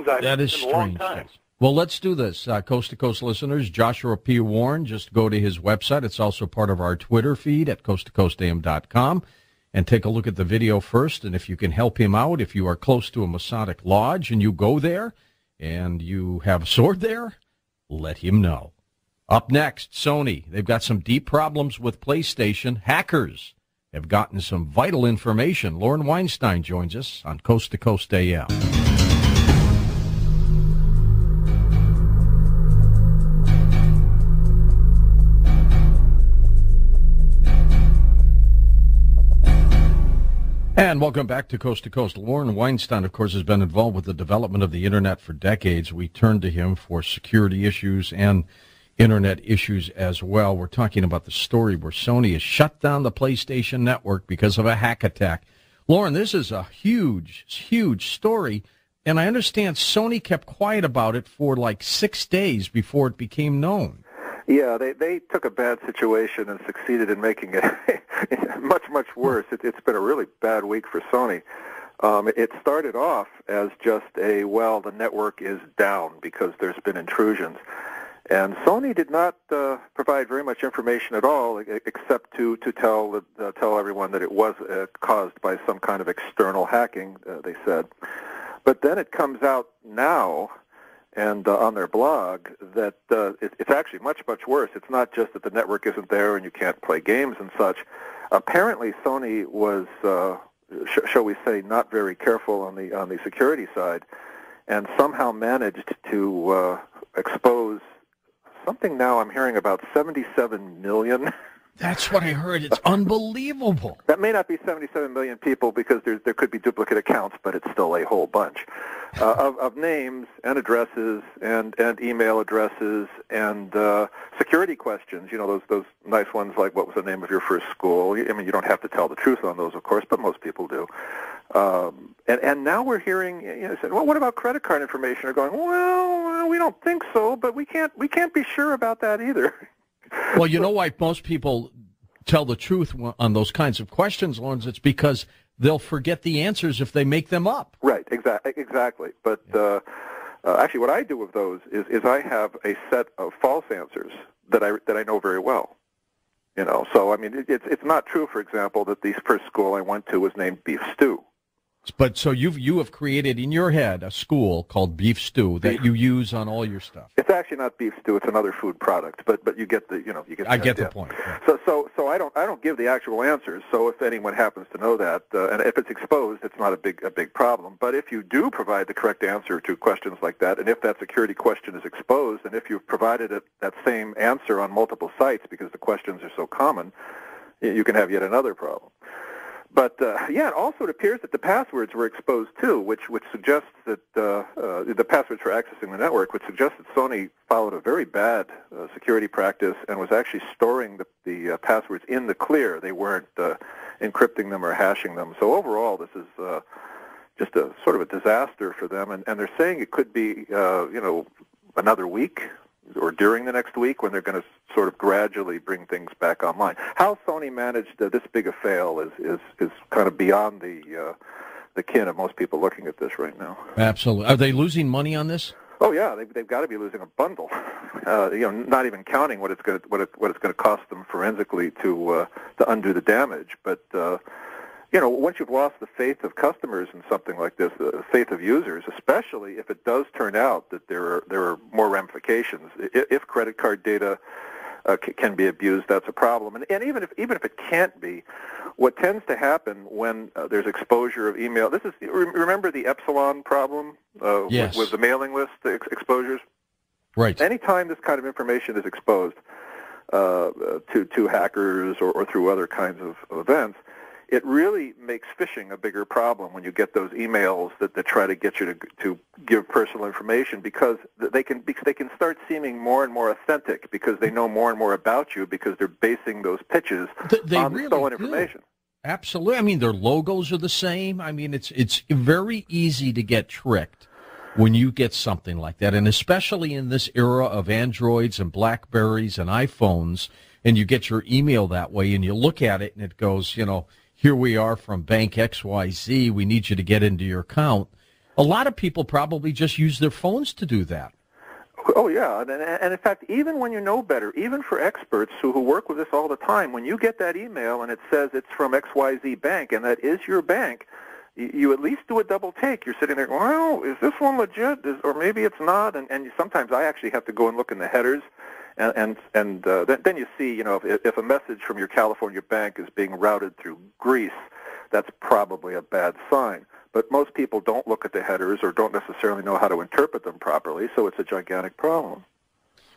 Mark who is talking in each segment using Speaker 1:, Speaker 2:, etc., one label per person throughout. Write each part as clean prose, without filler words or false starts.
Speaker 1: That is strange. Well, let's do this. Coast to Coast listeners, Joshua P. Warren, just go to his website. It's also part of our Twitter feed at coast-to-coast-am.com. And take a look at the video first. And if you can help him out, if you are close to a Masonic lodge and you go there and you have a sword there, let him know. Up next, Sony. They've got some deep problems with PlayStation. Hackers have gotten some vital information. Lauren Weinstein joins us on Coast to Coast AM. And welcome back to Coast. Lauren Weinstein, of course, has been involved with the development of the Internet for decades. We turn to him for security issues and Internet issues as well. We're talking about the story where Sony has shut down the PlayStation Network because of a hack attack. Lauren, this is a huge, huge story, and I understand Sony kept quiet about it for like 6 days before it became known.
Speaker 2: Yeah, they took a bad situation and succeeded in making it much, much worse. It's been a really bad week for Sony. It started off as just the network is down because there's been intrusions. And Sony did not provide very much information at all, except to tell everyone that it was caused by some kind of external hacking, they said. But then it comes out now, and on their blog, that it's actually much, much worse. It's not just that the network isn't there and you can't play games and such. Apparently, Sony was, shall we say, not very careful on the security side, and somehow managed to expose something. Now I'm hearing about 77 million.
Speaker 1: That's what I heard. It's unbelievable.
Speaker 2: That may not be 77 million people because there could be duplicate accounts, but it's still a whole bunch of names and addresses and email addresses and security questions. You know, those nice ones like, what was the name of your first school? I mean, you don't have to tell the truth on those, of course, but most people do. And now we're hearing, well, what about credit card information? They're going, well, we don't think so, but we can't be sure about that either.
Speaker 1: Well, you know why most people tell the truth on those kinds of questions, Lawrence? It's because they'll forget the answers if they make them up.
Speaker 2: Right, exactly. But actually what I do with those is I have a set of false answers that I know very well. You know, so I mean, it's not true, for example, that the first school I went to was named Beef Stew.
Speaker 1: But so you have created in your head a school called Beef Stew that you use on all your stuff.
Speaker 2: It's actually not beef stew; it's another food product. But you get the
Speaker 1: I get the point. Yeah.
Speaker 2: So I don't give the actual answers. So if anyone happens to know that, and if it's exposed, it's not a big problem. But if you do provide the correct answer to questions like that, and if that security question is exposed, and if you've provided that same answer on multiple sites because the questions are so common, you can have yet another problem. But, also it appears that the passwords were exposed, too, which suggests that the passwords for accessing the network, which suggests that Sony followed a very bad security practice and was actually storing the passwords in the clear. They weren't encrypting them or hashing them. So overall, this is just a sort of a disaster for them. And they're saying it could be, another week or during the next week when they're going to sort of gradually bring things back online. How Sony managed this big a fail is kind of beyond the kin of most people looking at this right now.
Speaker 1: Absolutely. Are they losing money on this?
Speaker 2: Oh yeah, they've got to be losing a bundle. Not even counting what it's going to cost them forensically to undo the damage. But once you've lost the faith of customers in something like this, the faith of users, especially if it does turn out that there are more ramifications. If credit card data can be abused, that's a problem. And even if it can't be, what tends to happen when there's exposure of email, remember the Epsilon problem
Speaker 1: yes.
Speaker 2: with the mailing list exposures?
Speaker 1: Right.
Speaker 2: Anytime this kind of information is exposed to hackers or through other kinds of events, it really makes phishing a bigger problem when you get those emails that try to get you to give personal information, because they can start seeming more and more authentic because they know more and more about you because they're basing those pitches on
Speaker 1: really
Speaker 2: stolen information.
Speaker 1: Absolutely. I mean, their logos are the same. I mean, it's very easy to get tricked when you get something like that, and especially in this era of Androids and Blackberries and iPhones, and you get your email that way, and you look at it, and it goes, here we are from Bank XYZ. We need you to get into your account. A lot of people probably just use their phones to do that.
Speaker 2: Oh, yeah, and in fact, even when you know better, even for experts who work with this all the time, when you get that email and it says it's from XYZ Bank and that is your bank, you at least do a double take. You're sitting there going, well, is this one legit? Or maybe it's not. And sometimes I actually have to go and look in the headers, and then you see, if a message from your California bank is being routed through Greece, that's probably a bad sign. But most people don't look at the headers or don't necessarily know how to interpret them properly, so it's a gigantic problem.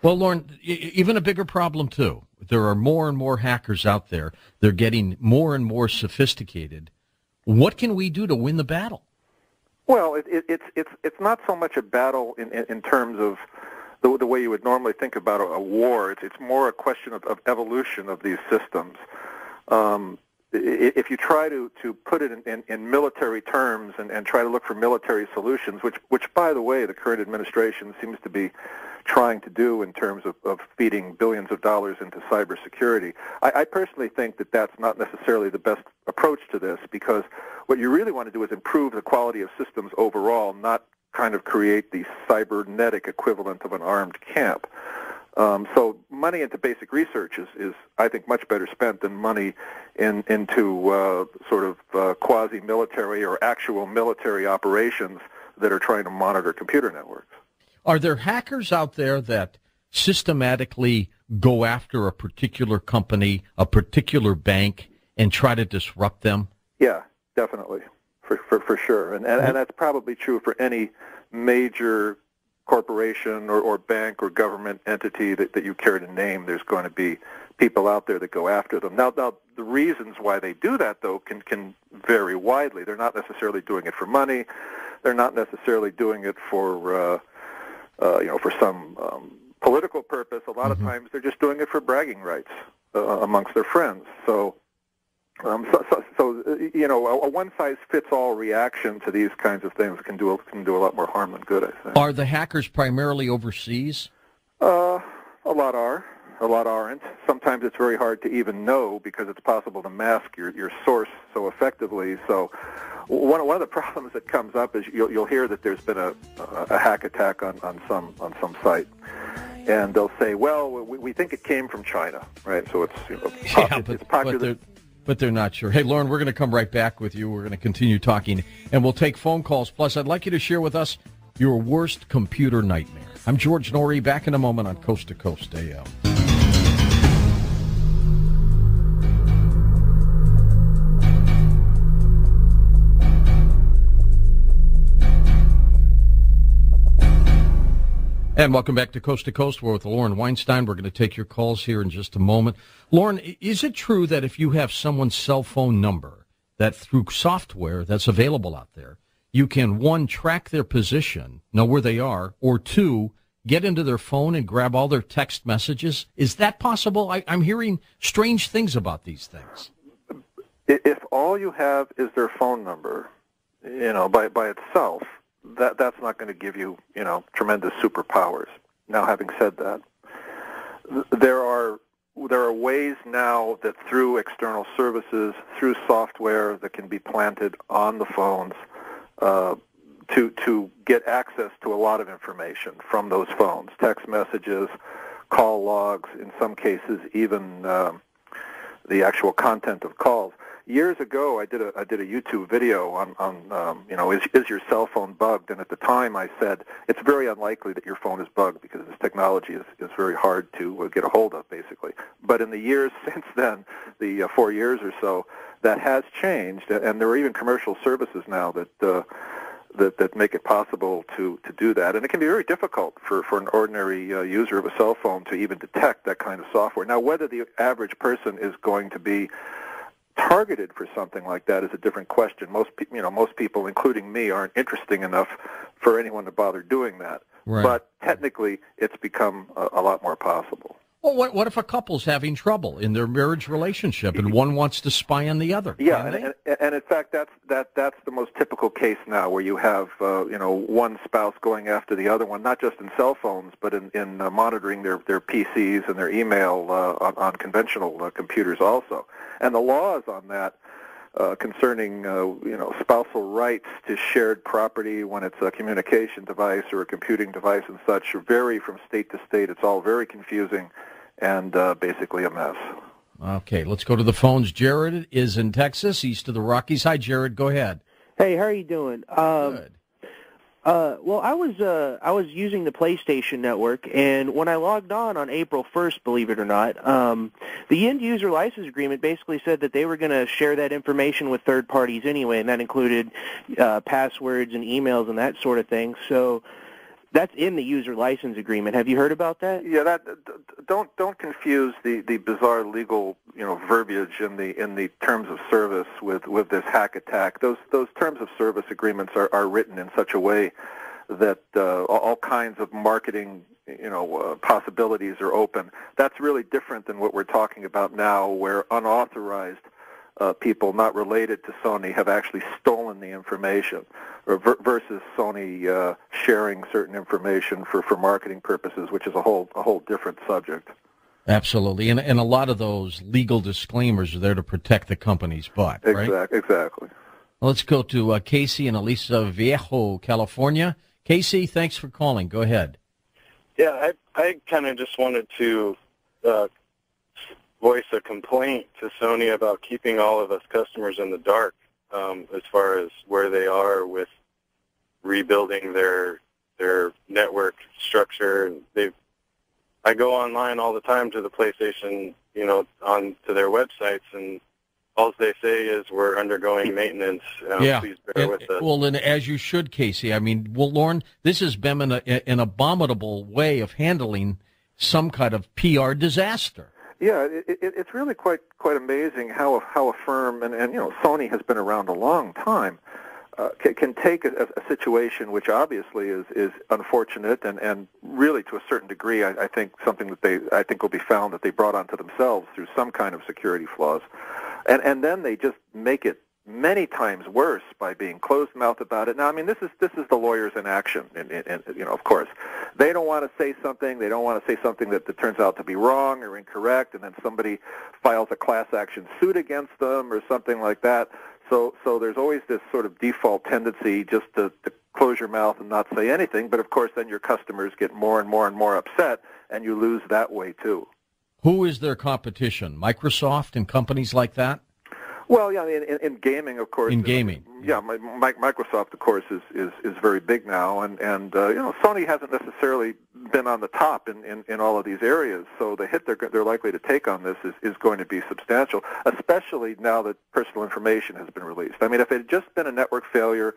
Speaker 1: Well, Lauren, even a bigger problem, too. There are more and more hackers out there. They're getting more and more sophisticated. What can we do to win the battle?
Speaker 2: Well, it's not so much a battle in terms of the way you would normally think about a war. It's more a question of evolution of these systems. If you try to put it in military terms and try to look for military solutions, which by the way, the current administration seems to be trying to do in terms of feeding billions of dollars into cybersecurity, I personally think that that's not necessarily the best approach to this, because what you really want to do is improve the quality of systems overall, not kind of create the cybernetic equivalent of an armed camp. So money into basic research is, I think, much better spent than money into sort of quasi-military or actual military operations that are trying to monitor computer networks.
Speaker 1: Are there hackers out there that systematically go after a particular company, a particular bank, and try to disrupt them?
Speaker 2: Yeah, definitely, for sure. And that's probably true for any major corporation or bank or government entity that you care to name. There's going to be people out there that go after them. Now the reasons why they do that, though, can vary widely. They're not necessarily doing it for money. They're not necessarily doing it for for some political purpose. A lot of times they're just doing it for bragging rights amongst their friends. So a one-size-fits-all reaction to these kinds of things can do a lot more harm than good, I think.
Speaker 1: Are the hackers primarily overseas?
Speaker 2: A lot are. A lot aren't. Sometimes it's very hard to even know because it's possible to mask your source so effectively. So one of the problems that comes up is you'll hear that there's been a hack attack on some site. And they'll say, well, we think it came from China, right? So it's, it's popular.
Speaker 1: But they're not sure. Hey, Lauren, we're going to come right back with you. We're going to continue talking, and we'll take phone calls. Plus, I'd like you to share with us your worst computer nightmare. I'm George Norrie, back in a moment on Coast to Coast AM. And welcome back to Coast. We're with Lauren Weinstein. We're going to take your calls here in just a moment. Lauren, is it true that if you have someone's cell phone number, that through software that's available out there, you can, one, track their position, know where they are, or two, get into their phone and grab all their text messages? Is that possible? I'm hearing strange things about these things.
Speaker 2: If all you have is their phone number, by itself, that's not going to give you, tremendous superpowers. Now, having said that, there are ways now that through external services, through software that can be planted on the phones, to get access to a lot of information from those phones, text messages, call logs, in some cases even the actual content of calls. Years ago, I did a YouTube video on is your cell phone bugged? And at the time, I said it's very unlikely that your phone is bugged because this technology is very hard to get a hold of, basically. But in the years since then, the 4 years or so, that has changed, and there are even commercial services now that make it possible to do that. And it can be very difficult for an ordinary user of a cell phone to even detect that kind of software. Now, whether the average person is going to be targeted for something like that is a different question. Most people, including me, aren't interesting enough for anyone to bother doing that.
Speaker 1: Right.
Speaker 2: But technically, it's become a lot more possible.
Speaker 1: Well, what if a couple's having trouble in their marriage relationship and one wants to spy on the other?
Speaker 2: Yeah, and in fact, that's the most typical case now, where you have one spouse going after the other one, not just in cell phones, but in monitoring their PCs and their email on conventional computers also. And the laws on that concerning spousal rights to shared property when it's a communication device or a computing device and such vary from state to state. It's all very confusing and basically a mess.
Speaker 1: Okay, let's go to the phones. Jared is in Texas, east of the Rockies. Hi, Jared. Go ahead.
Speaker 3: Hey, how are you doing?
Speaker 1: Good.
Speaker 3: Well, I was using the PlayStation Network, and when I logged on April 1st, believe it or not, the end-user license agreement basically said that they were going to share that information with third parties anyway, and that included passwords and emails and that sort of thing. So that's in the user license agreement. Have you heard about that?
Speaker 2: Yeah, don't confuse the bizarre legal verbiage in the terms of service with this hack attack. Those terms of service agreements are written in such a way that all kinds of marketing possibilities are open. That's really different than what we're talking about now, where unauthorized people not related to Sony have actually stolen the information, versus Sony sharing certain information for marketing purposes, which is a whole different subject.
Speaker 1: Absolutely, and a lot of those legal disclaimers are there to protect the company's butt, right?
Speaker 2: Exactly.
Speaker 1: Let's go to Casey in Aliso Viejo, California. Casey, thanks for calling. Go ahead.
Speaker 4: Yeah, I kind of just wanted to voice a complaint to Sony about keeping all of us customers in the dark as far as where they are with rebuilding their network structure. I go online all the time to the PlayStation, on to their websites, and all they say is we're undergoing maintenance. Please bear with us.
Speaker 1: Well, and as you should, Casey. I mean, Lauren, this has been an abominable way of handling some kind of PR disaster.
Speaker 2: Yeah, it's really quite amazing how a firm, and Sony has been around a long time, can take a situation which obviously is unfortunate and really to a certain degree, I think something that will be found that they brought onto themselves through some kind of security flaws, and then they just make it many times worse by being closed-mouthed about it. Now, I mean, this is the lawyers in action, and of course, they don't want to say something. They don't want to say something that turns out to be wrong or incorrect, and then somebody files a class action suit against them or something like that. So there's always this sort of default tendency just to close your mouth and not say anything. But of course, then your customers get more and more and more upset, and you lose that way too.
Speaker 1: Who is their competition? Microsoft and companies like that?
Speaker 2: Well, yeah, in gaming, of course.
Speaker 1: In gaming.
Speaker 2: Yeah, Microsoft, of course, is very big now, and Sony hasn't necessarily been on the top in all of these areas, so the hit they're likely to take on this is going to be substantial, especially now that personal information has been released. I mean, if it had just been a network failure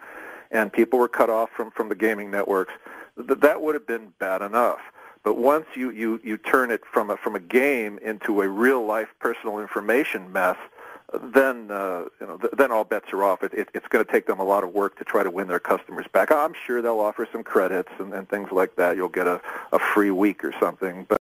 Speaker 2: and people were cut off from the gaming networks, that would have been bad enough. But once you turn it from a game into a real-life personal information mess, then all bets are off. It's going to take them a lot of work to try to win their customers back. I'm sure they'll offer some credits and things like that. You'll get a free week or something, but